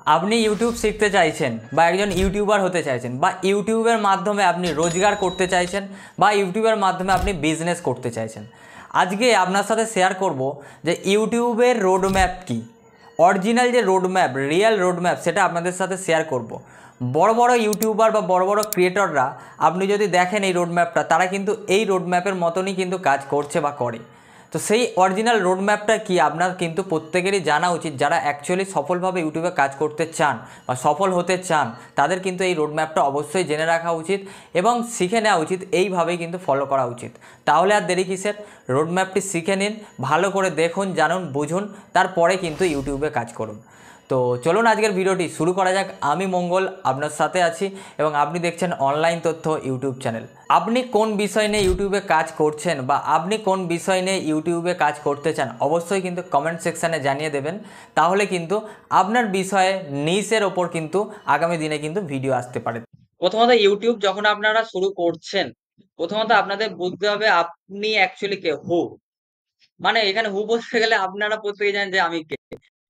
আপনি ইউটিউব শিখতে চাইছেন বা একজন ইউটিউবার হতে চাইছেন বা ইউটিউবের মাধ্যমে আপনি রোজগার করতে চাইছেন বা ইউটিউবের মাধ্যমে আপনি বিজনেস করতে চাইছেন। আজকে আপনার সাথে শেয়ার করব যে ইউটিউবের রোডম্যাপ কী, অরিজিনাল যে রোডম্যাপ, রিয়েল রোডম্যাপ, সেটা আপনাদের সাথে শেয়ার করব। বড় বড় ইউটিউবার বা বড় বড় ক্রিয়েটররা আপনি যদি দেখেন এই রোডম্যাপটা, তারা কিন্তু এই রোডম্যাপের মতনই কিন্তু কাজ করছে বা করে। তো সেই অরিজিনাল রোডম্যাপটা কি আপনার কিন্তু প্রত্যেকেরই জানা উচিত। যারা অ্যাকচুয়ালি সফলভাবে ইউটিউবে কাজ করতে চান বা সফল হতে চান, তাদের কিন্তু এই রোডম্যাপটা অবশ্যই জেনে রাখা উচিত এবং শিখে নেওয়া উচিত। এইভাবেই কিন্তু ফলো করা উচিত। তাহলে আর দেরি কিসের, রোডম্যাপটি শিখে নিন, ভালো করে দেখুন, জানুন, বুঝুন, তারপরে কিন্তু ইউটিউবে কাজ করুন। তো চলুন আজকের ভিডিওটি শুরু করা যাক। আমি মঙ্গল আপনার সাথে আছি এবং আপনি দেখছেন অনলাইন তথ্য ইউটিউব চ্যানেল। আপনি কোন বিষয় নিয়ে ইউটিউবে কাজ করছেন বা আপনি কোন বিষয় নিয়ে ইউটিউবে কাজ করতে চান, অবশ্যই কিন্তু কমেন্ট সেকশানে জানিয়ে দেবেন। তাহলে কিন্তু আপনার বিষয়ে নিশের ওপর কিন্তু আগামী দিনে কিন্তু ভিডিও আসতে পারে। প্রথমত ইউটিউব যখন আপনারা শুরু করছেন, প্রথমত আপনাদের বুঝতে হবে আপনি অ্যাকচুয়ালি কে, হু। মানে এখানে হু বলতে গেলে আপনারা প্রত্যেকে জানেন যে আমি কে।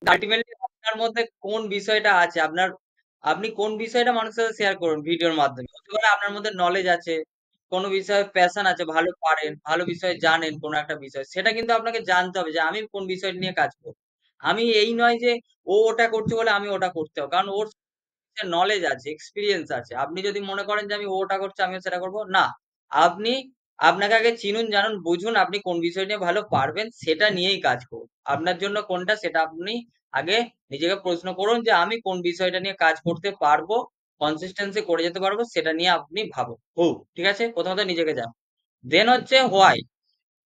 আলটিমেটলি আপনার মধ্যে কোন বিষয়টা আছে, আপনি কোন বিষয়টা মানুষের সাথে শেয়ার করুন ভিডিওর মাধ্যমে। হতে পারে আপনার মধ্যে নলেজ আছে, কোনো বিষয়ে প্যাশন আছে, ভালো পারেন, ভালো বিষয়ে জানেন কোনো একটা বিষয়। সেটা কিন্তু আপনাকে জানতে হবে যে আমি কোন বিষয় নিয়ে কাজ করব। আমি এই নয় যে ও ওটা করছে বলে আমি ওটা করতে হবে। কারণ ওর নলেজ আছে, এক্সপেরিয়েন্স আছে। আপনি যদি মনে করেন যে আমি ওটা করছি আমিও সেটা করব, না। আপনি আপনাকে আগে চিনুন, জানুন, বুঝুন আপনি কোন বিষয় নিয়ে ভালো পারবেন, সেটা নিয়েই কাজ করুন। আপনার জন্য কোনটা সেটা আপনি আগে নিজেকে প্রশ্ন করুন যে আমি কোন বিষয়টা নিয়ে কাজ করতে পারবো, কনসিস্টেন্সি করে যেতে পারবো, সেটা নিয়ে আপনি ভাবুন। ঠিক আছে? প্রথমত নিজেকে জানুন। দেন হচ্ছে হোয়াই।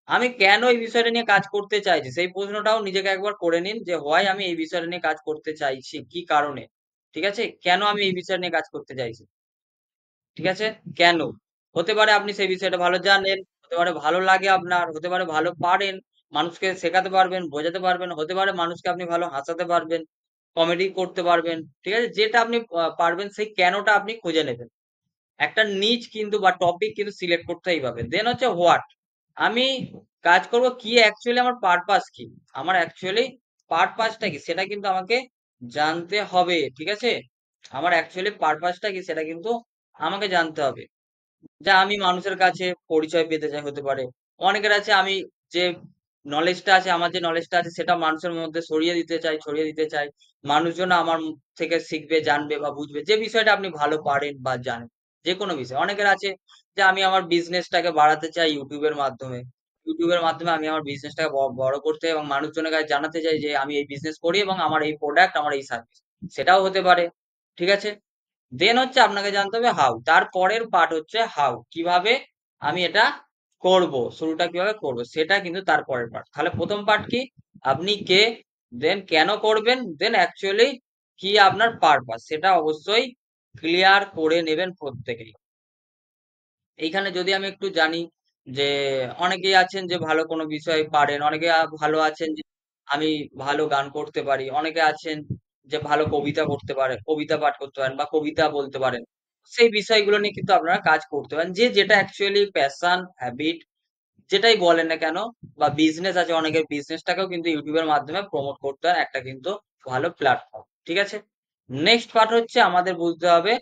আমি কেন এই বিষয়টা নিয়ে কাজ করতে চাইছি, সেই প্রশ্নটাও নিজেকে একবার করে নিন যে হোয়াই আমি এই বিষয়টা নিয়ে কাজ করতে চাইছি, কি কারণে। ঠিক আছে? কেন আমি এই বিষয় নিয়ে কাজ করতে চাইছি? ঠিক আছে? কেন? হতে পারে আপনি সেই বিষয়টা ভালো জানেন, হতে পারে ভালো লাগে আপনার, হতে পারে ভালো পারেন, মানুষকে শেখাতে পারবেন, বোঝাতে পারবেন, হতে পারে মানুষকে আপনি ভালো হাসাতে পারবেন, কমেডি করতে পারবেন। ঠিক আছে? যেটা আপনি পারবেন, সেই কেনটা আপনি খুঁজে নেবেন। একটা নিচ কিন্তু বা টপিক কিন্তু সিলেক্ট করতে এইভাবে। দেন হচ্ছে হোয়াট। আমি কাজ করব কি, অ্যাকচুয়ালি আমার পারপাস কি? আমার অ্যাকচুয়ালি পারপাসটা কি সেটা কিন্তু আমাকে জানতে হবে। ঠিক আছে? আমার অ্যাকচুয়ালি পারপাসটা কি সেটা কিন্তু আমাকে জানতে হবে। যা আমি মানুষের কাছে পরিচয় পেতে চাই, হতে পারে। অনেকের আছে আমি যে নলেজটা আছে, আমার যে নলেজটা আছে সেটা মানুষের মধ্যে ছড়িয়ে দিতে চাই। মানুষজন আমার থেকে শিখবে, জানবে বা বুঝবে। যে বিষয়টা আপনি ভালো পারেন বা জানেন। যেকোনো বিষয়। অনেকের আছে যে আমি আমার বিজনেসটাকে বাড়াতে চাই ইউটিউবের মাধ্যমে। ইউটিউবের মাধ্যমে আমি আমার বিজনেসটাকে বড় করতে এবং মানুষজনের কাছে জানাতে চাই যে আমি এই বিজনেস করি এবং আমার এই প্রোডাক্ট, আমার এই সার্ভিস। সেটাও হতে পারে। ঠিক আছে? দেন হচ্ছে আপনাকে জানতে হবে হাউ। তারপরের পার্ট হচ্ছে হাউ। কিভাবে আমি এটা করব, শুরুটা কিভাবে করব, সেটা কিন্তু তারপরের পার্ট। তাহলে প্রথম পার্ট কি, আপনি কে, দেন কেন করবেন, দেন অ্যাকচুয়ালি কি আপনার পারপাস, সেটা অবশ্যই ক্লিয়ার করে নেবেন প্রত্যেকেই। এইখানে যদি আমি একটু জানি যে অনেকেই আছেন যে ভালো কোনো বিষয় পারেন, অনেকে ভালো আছেন যে আমি ভালো গান করতে পারি, অনেকে আছেন যে ভালো কবিতা করতে পারে, কবিতা পাঠ করতে পারেন বা কবিতা বলতে পারেন। সেই বিষয়গুলো নিয়ে কিন্তু আপনারা কাজ করতে পারেন। যে যেটা অ্যাকচুয়ালি প্যাশন, হ্যাবিট, যেটাই বলেন না কেন, বা বিজনেস আছে অনেকের, বিজনেসটাকেও কিন্তু ইউটিউবের মাধ্যমে প্রমোট করতে হয়, একটা কিন্তু ভালো প্ল্যাটফর্ম। ঠিক আছে? নেক্সট পার্ট হচ্ছে আমাদের বুঝতে হবে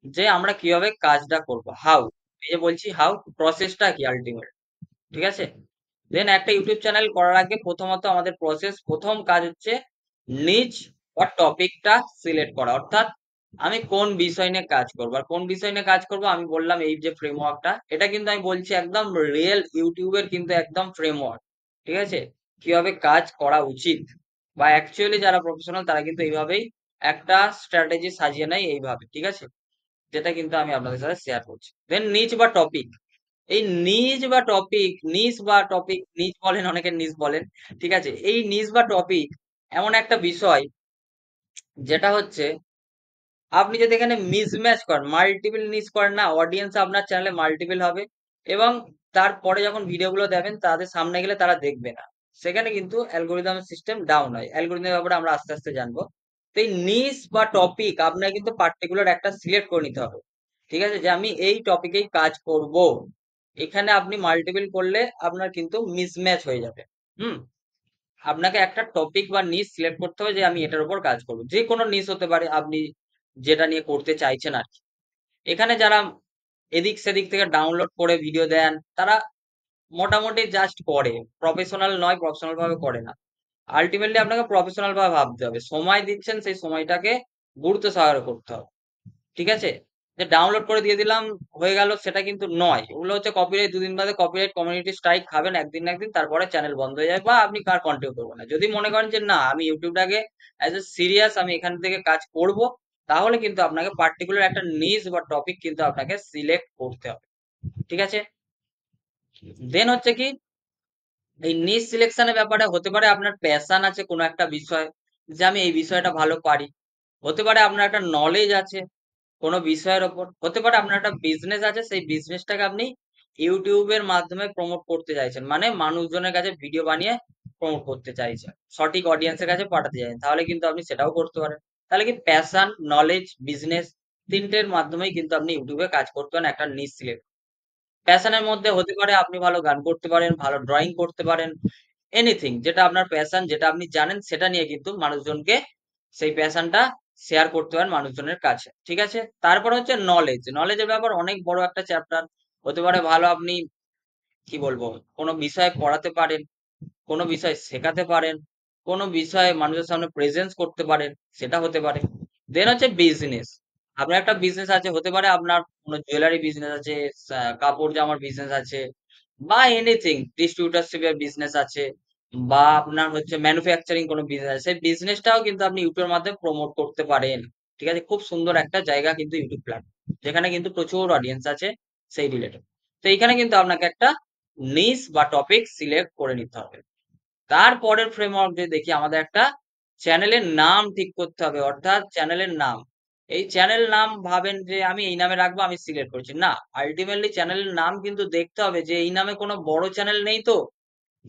যে আমরা কিভাবে কাজটা করব, হাউ। এই যে বলছি হাউ, প্রসেসটা কি আলটিমেট। ঠিক আছে? দেন একটা ইউটিউব চ্যানেল করার আগে প্রথমত আমাদের প্রথম কাজ হচ্ছে নিচ বা টপিকটা সিলেক্ট করা। অর্থাৎ আমি কোন বিষয় নিয়ে কাজ করবো, আর কোন বিষয় নিয়ে কাজ করব আমি বললাম এই যে ফ্রেমওয়ার্কটা, এটা কিন্তু আমি বলছি একদম রিয়েল ইউটিউবের কিন্তু একদম ফ্রেমওয়ার্ক। ঠিক আছে? কিভাবে কাজ করা উচিত, বা অ্যাকচুয়ালি যারা প্রফেশনাল তারা কিন্তু এইভাবেই একটা স্ট্র্যাটেজি সাজিয়ে নেয় এইভাবে। ঠিক আছে? যেটা কিন্তু আমি আপনাদের সাথে শেয়ার করছি। দেন নিচ বা টপিক। এই নিচ বলেন, অনেকে নিচ বলেন। ঠিক আছে? এই নিচ বা টপিক এমন একটা বিষয় যেটা হচ্ছে আপনি যদি এখানে মিসম্যাচ করেন, মাল্টিপল নিচ করেন না, অডিয়েন্স আপনার চ্যানেলে মাল্টিপল হবে এবং তারপরে যখন ভিডিওগুলো দেবেন তাদের সামনে গেলে তারা দেখবে না। সেখানে কিন্তু অ্যালগরিদম সিস্টেম ডাউন হয়। অ্যালগরিদমের ব্যাপারে আমরা আস্তে আস্তে জানবো। তো এই নিচ বা টপিক আপনার কিন্তু পার্টিকুলার একটা সিলেক্ট করে নিতে হবে। ঠিক আছে? যে আমি এই টপিকেই কাজ করব। এখানে আপনি মাল্টিপল করলে আপনার কিন্তু মিসম্যাচ হয়ে যাবে। হুম। আপনাকে একটা টপিক বা নিশ সিলেক্ট করতে হবে যে আমি এটার উপর কাজ করবো। যে কোনো নিশ হতে পারে, আপনি যেটা নিয়ে করতে চাইছেন আর কি। এখানে যারা এদিক সেদিক থেকে ডাউনলোড করে ভিডিও দেন, তারা মোটামুটি জাস্ট করে, প্রফেশনাল নয়, প্রফেশনাল ভাবে করে না। আলটিমেটলি আপনাকে প্রফেশনাল ভাবে ভাবতে হবে, সময় দিচ্ছেন সেই সময়টাকে গুরুত্ব সহকারে করতে হবে। ঠিক আছে? যে ডাউনলোড করে দিয়ে দিলাম হয়ে গেল, সেটা কিন্তু নয়। ওগুলো হচ্ছে কপিরাইট, দুদিন বাদে কপিরাইট কমিউনিটি স্ট্রাইক খাবেন একদিন না একদিন, তারপরে চ্যানেল বন্ধ হয়ে যায় বা আপনি কার কন্টিনিউ করবেন না। যদি মনে করেন যে না আমি ইউটিউবটাকে অ্যাজ এ সিরিয়াস আমি এখান থেকে কাজ করব, তাহলে কিন্তু আপনাকে পার্টিকুলার একটা নিজ বা টপিক কিন্তু আপনাকে সিলেক্ট করতে হবে। ঠিক আছে? দেন হচ্ছে কি, এই নিশ সিলেকশনের ব্যাপারে হতে পারে আপনার প্যাশন আছে কোনো একটা বিষয়, যে আমি এই বিষয়টা ভালো পারি। হতে পারে আপনার একটা নলেজ আছে কোনো বিষয়ের ওপর। হতে পারে আপনার একটা বিজনেস আছে, সেই বিজনেসটাকে আপনি ইউটিউবের মাধ্যমে প্রমোট করতে চাইছেন, মানে মানুষজনের কাছে ভিডিও বানিয়ে প্রমোট করতে চাইছেন, সঠিক অডিয়েন্সের কাছে পাঠাতে চাইছেন, তাহলে কিন্তু আপনি সেটাও করতে পারেন। তাহলে কি প্যাশন, নলেজ, বিজনেস, তিনটের মাধ্যমেই কিন্তু আপনি ইউটিউবে কাজ করতে পারেন একটা নিশ সিলেক্ট। প্যাশনের মধ্যে হতে পারে আপনি ভালো গান করতে পারেন, ভালো ড্রয়িং করতে পারেন, এনিথিং যেটা আপনার প্যাশন, যেটা আপনি জানেন, সেটা নিয়ে কিন্তু মানুষজনকে সেই প্যাশনটা শেয়ার করতে পারেন মানুষজনের কাছে। ঠিক আছে? তারপর হচ্ছে নলেজ। নলেজের ব্যাপার অনেক বড় একটা চ্যাপ্টার। হতে পারে ভালো আপনি কি বলবো, কোনো বিষয় পড়াতে পারেন, কোনো বিষয় শেখাতে পারেন, কোনো বিষয়ে মানুষের সামনে প্রেজেন্স করতে পারেন, সেটা হতে পারে। দেন হচ্ছে বিজনেস। আপনার একটা বিজনেস আছে, হতে পারে আপনার কোনো জুয়েলারি বিজনেস আছে, কাপড় জামার বিজনেস আছে, বা এনিথিং ডিস্ট্রিবিউটারশিপের বিজনেস আছে, বা আপনার হচ্ছে ম্যানুফ্যাকচারিং কোনো বিজনেস আছে, সেই বিজনেসটাও কিন্তু আপনি ইউটিউবের মাধ্যমে প্রমোট করতে পারেন। ঠিক আছে? খুব সুন্দর একটা জায়গা কিন্তু ইউটিউব প্ল্যাটফর্ম, যেখানে কিন্তু প্রচুর অডিয়েন্স আছে সেই রিলেটেড। তো এইখানে কিন্তু আপনাকে একটা নিশ বা টপিক সিলেক্ট করে নিতে হবে। তারপরের ফ্রেমওয়ার্ক যদি দেখি, আমাদের একটা চ্যানেলের নাম ঠিক করতে হবে, অর্থাৎ চ্যানেলের নাম। এই চ্যানেল নাম ভাবেন যে আমি এই নামে রাখবো, আমি সিলেক্ট করছি না। আলটিমেটলি চ্যানেলের নাম কিন্তু দেখতে হবে যে এই নামে কোনো বড় চ্যানেল নেই তো,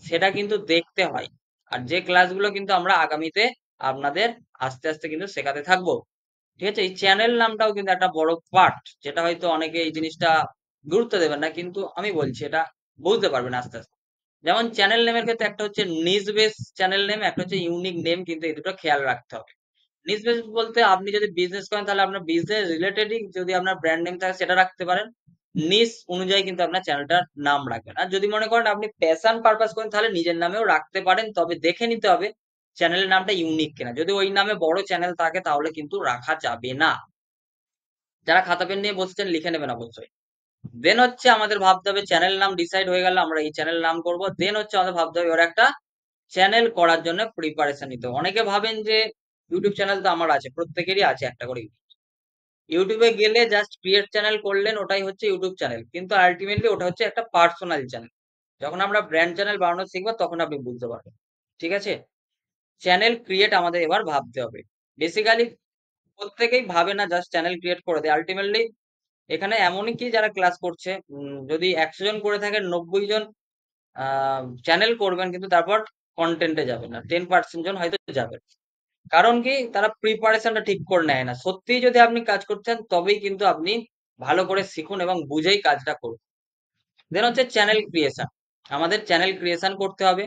সেটা কিন্তু দেখতে হয়। আর যে ক্লাসগুলো কিন্তু আমরা আগামীতে আপনাদের আস্তে আস্তে কিন্তু শেখাতে থাকবো। ঠিক আছে? এই চ্যানেল নামটাও কিন্তু একটা বড় পার্ট, যেটা হয়তো অনেকে এই জিনিসটা গুরুত্ব দেবেন না, কিন্তু আমি বলছি এটা বুঝতে পারবেন আস্তে আস্তে। যেমন চ্যানেল নেমের ক্ষেত্রে একটা হচ্ছে নিজ বেস চ্যানেল নেম, একটা হচ্ছে ইউনিক নেম, কিন্তু এই দুটো খেয়াল রাখতে হবে। নিজ বেস বলতে আপনি যদি বিজনেস করেন তাহলে আপনার বিজনেস রিলেটেডই যদি আপনার ব্র্যান্ড নেম থাকে সেটা রাখতে পারেন। নিজ অনুযায়ী কিন্তু আপনার চ্যানেলটার নাম রাখবেন। আর যদি মনে করেন আপনি প্যাশন পারপাস করেন, তাহলে নিজের নামেও রাখতে পারেন, তবে দেখে নিতে হবে চ্যানেলের নামটা ইউনিক কিনা। যদি ওই নামে বড় চ্যানেল থাকে তাহলে কিন্তু রাখা যাবে না। যারা খাতা পেন নিয়ে বসছেন লিখে নেবেন অবশ্যই। দেন হচ্ছে আমাদের ভাবতে হবে, চ্যানেল নাম ডিসাইড হয়ে গেল, আমরা এই চ্যানেল নাম করব। দেন হচ্ছে আমাদের ভাবতে হবে এবার একটা চ্যানেল করার জন্য প্রিপারেশন নিতে হবে। অনেকে ভাবেন যে ইউটিউব চ্যানেল তো আমার আছে, প্রত্যেকেরই আছে একটা করে। ইউটিউবে গেলে জাস্ট ক্রিয়েট চ্যানেল করলেন, ওটাই হচ্ছে ইউটিউব চ্যানেল, কিন্তু আলটিমেটলি ওটা হচ্ছে একটা পার্সোনাল চ্যানেল। যখন আমরা ব্র্যান্ড চ্যানেল বানানো শিখবো তখন আপনি বুঝতে পারবেন। ঠিক আছে? চ্যানেল ক্রিয়েট আমাদের এবার ভাবতে হবে। বেসিক্যালি প্রত্যেকেই ভাবে না, জাস্ট চ্যানেল ক্রিয়েট করে দেয়। আলটিমেটলি এখানে এমনই কি যারা ক্লাস করছে, যদি 100 জন করে থাকেন, 90 জন চ্যানেল করবেন, কিন্তু তারপর কন্টেন্টে যাবেন না, 10% জন হয়তো যাবেন। কারণ কি, তারা প্রিপারেশনটা ঠিক করে নেয় না। সত্যিই যদি আপনি কাজ করছেন তবেই কিন্তু আপনি ভালো করে শিখুন এবং বুঝেই কাজটা করুন। দেন হচ্ছে চ্যানেল ক্রিয়েশন। আমাদের চ্যানেল ক্রিয়েশন করতে হবে।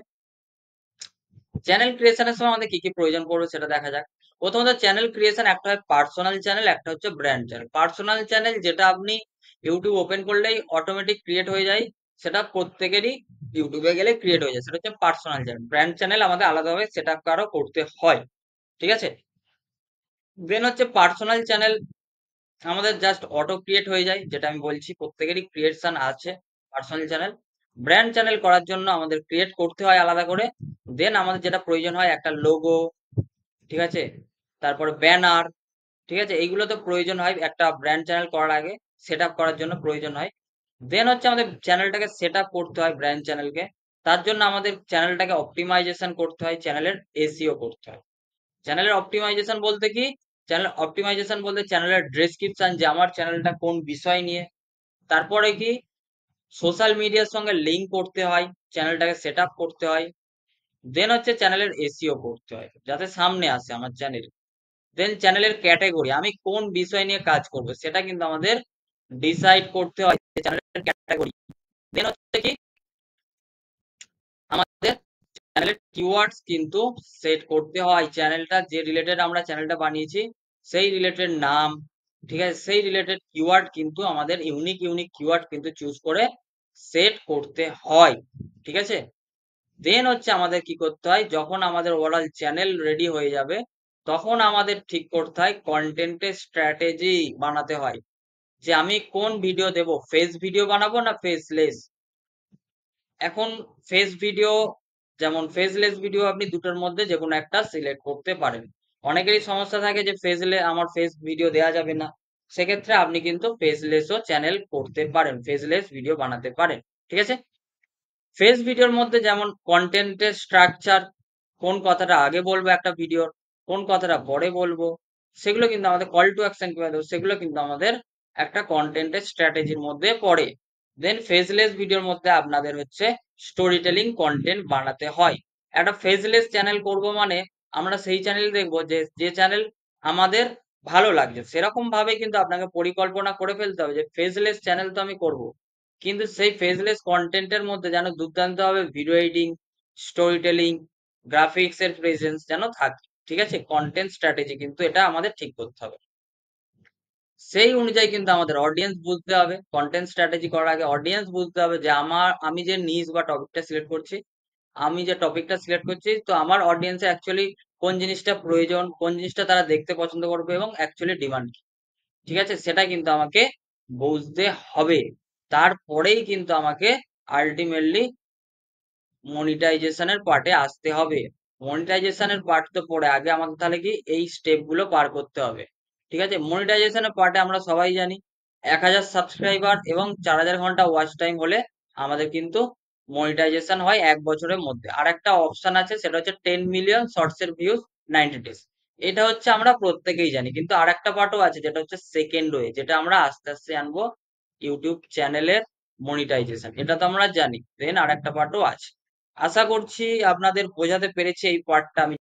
চ্যানেল ক্রিয়েশনের সময় আমাদের কি কি প্রয়োজন পড়বে সেটা দেখা যাক। প্রথমত চ্যানেল ক্রিয়েশন, একটা হয় পার্সোনাল চ্যানেল, একটা হচ্ছে ব্র্যান্ড চ্যানেল। পার্সোনাল চ্যানেল যেটা আপনি ইউটিউব ওপেন করলেই অটোমেটিক ক্রিয়েট হয়ে যায়, সেটা প্রত্যেকেরই ইউটিউবে গেলে ক্রিয়েট হয়ে যায়, সেটা হচ্ছে পার্সোনাল চ্যানেল। ব্র্যান্ড চ্যানেল আমাদের আলাদাভাবে সেট আপ আরও করতে হয়। ঠিক আছে? দেন হচ্ছে পার্সোনাল চ্যানেল আমাদের জাস্ট অটো ক্রিয়েট হয়ে যায়, যেটা আমি বলছি প্রত্যেকেরই ক্রিয়েশন আছে পার্সোনাল চ্যানেল। ব্র্যান্ড চ্যানেল করার জন্য আমাদের ক্রিয়েট করতে হয় আলাদা করে। দেন আমাদের যেটা প্রয়োজন হয় একটা লোগো, ঠিক আছে, তারপরে ব্যানার, ঠিক আছে, এইগুলো তো প্রয়োজন হয় একটা ব্র্যান্ড চ্যানেল করার আগে, সেট আপ করার জন্য প্রয়োজন হয়। দেন হচ্ছে আমাদের চ্যানেলটাকে সেট আপ করতে হয়, ব্র্যান্ড চ্যানেলকে। তার জন্য আমাদের চ্যানেলটাকে অপটিমাইজেশন করতে হয়, চ্যানেলের এসইও করতে হয়। চ্যানেলের অপটিমাইজেশন বলতে কি, চ্যানেল অপটিমাইজেশন বলতে চ্যানেলের ডেসক্রিপশন, যে আমার চ্যানেলটা কোন বিষয় নিয়ে। তারপরে কি, সোশ্যাল মিডিয়ার সঙ্গে লিঙ্ক করতে হয়, চ্যানেলটাকে সেট আপ করতে হয়। দেন হচ্ছে চ্যানেলের এসইও করতে হয় যাতে সামনে আসে আমার চ্যানেল। দেন চ্যানেলের ক্যাটাগরি, আমি কোন বিষয় নিয়ে কাজ করব সেটা কিন্তু আমাদের ডিসাইড করতে হয়, চ্যানেলের ক্যাটাগরি। দেন হচ্ছে কি, আমাদের চ্যানেলের কিওয়ার্ডস কিন্তু সেট করতে হয়। চ্যানেলটা যে রিলেটেড আমরা চ্যানেলটা বানিয়েছি সেই রিলেটেড নাম, ঠিক আছে, সেই রিলেটেড কিওয়ার্ড কিন্তু আমাদের ইউনিক কিওয়ার্ড কিন্তু চুজ করে সেট করতে হয়, ঠিক আছে। দেন হচ্ছে আমাদের কি করতে হয়, যখন আমাদের ওভারঅল চ্যানেল রেডি হয়ে যাবে তখন আমাদের ঠিক করতে হয় কন্টেন্টের স্ট্র্যাটেজি বানাতে হয়, যে আমি কোন ভিডিও দেব, ফেস ভিডিও বানাবো না ফেসলেস। এখন ফেস ভিডিও, যেমন ফেসলেস ভিডিও আপনি দুটোর মধ্যে যে কোনো একটা সিলেক্ট করতে পারেন। অনেকেরই সমস্যা থাকে যে আমার ফেস ভিডিও দেওয়া যাবে না, সেক্ষেত্রে আপনি কিন্তু ফেসলেসও চ্যানেল করতে পারেন, ফেসলেস ভিডিও বানাতে পারেন, ঠিক আছে। ফেস ভিডিওর মধ্যে যেমন কন্টেন্টের স্ট্রাকচার, কোন কথাটা আগে বলবো একটা ভিডিওর, কোন কথাটা পরে বলবো, সেগুলো কিন্তু আমাদের কল টু অ্যাকশন কিভাবে দেবো, সেগুলো কিন্তু আমাদের একটা কন্টেন্টের স্ট্র্যাটেজির মধ্যে পড়ে। দেন ফেসলেস ভিডিওর মধ্যে আপনাদের হচ্ছে স্টোরি টেলিং কন্টেন্ট বানাতে হয়। একটা ফেসলেস চ্যানেল করব মানে আমরা সেই চ্যানেল দেখবো যে চ্যানেল আমাদের ভালো লাগছে, সেরকম ভাবে কিন্তু আপনাকে পরিকল্পনা করে ফেলতে হবে যে ফেসলেস চ্যানেল তো আমি করব, কিন্তু সেই ফেসলেস কন্টেন্টের মধ্যে যেন দুর্দান্ত ভাবে video editing, story telling, graphics এর প্রেজেন্স যেন থাকে, ঠিক আছে। কন্টেন্ট স্ট্র্যাটেজি কিন্তু এটা আমাদের ঠিক করতে হবে। সেই অনুযায়ী কিন্তু আমাদের অডিয়েন্স বুঝতে হবে। কন্টেন্ট স্ট্র্যাটেজি করার আগে অডিয়েন্স বুঝতে হবে যে আমি যে নিজ বা টপিকটা সিলেক্ট করছি, তো আমার অডিয়েন্সের অ্যাকচুয়ালি কোন জিনিসটা প্রয়োজন, কোন জিনিসটা তারা দেখতে পছন্দ করবে এবং অ্যাকচুয়ালি ডিমান্ড কি, ঠিক আছে, সেটা কিন্তু আমাকে বুঝতে হবে। তারপরেই কিন্তু আমাকে আলটিমেটলি মনিটাইজেশনের পার্টে আসতে হবে। মনিটাইজেশনের পার্ট তো পরে, আগে আমাকে তাহলে কি এই স্টেপ গুলো পার করতে হবে, ঠিক আছে। মনিটাইজেশনের পার্টে আমরা সবাই জানি 1000 সাবস্ক্রাইবার এবং 4000 ঘন্টা ওয়াচ টাইম হলে আমাদের কিন্তু মনিটাইজেশন হয় 1 বছরের মধ্যে। আর একটা অপশন আছে, সেটা হচ্ছে 10 মিলিয়ন শর্টস এর ভিউজ 90 ডেজ। এটা হচ্ছে আমরা প্রত্যেকেই জানি, কিন্তু আর একটা পার্টও আছে যেটা হচ্ছে সেকেন্ড ওয়ে, যেটা আমরা আস্তে আস্তে আনবো ইউটিউব চ্যানেলের মনিটাইজেশন, এটা তো আমরা জানি। দেন আর একটা পার্টও আছে। আশা করছি আপনাদের বোঝাতে পেরেছি এই পার্টটা আমি।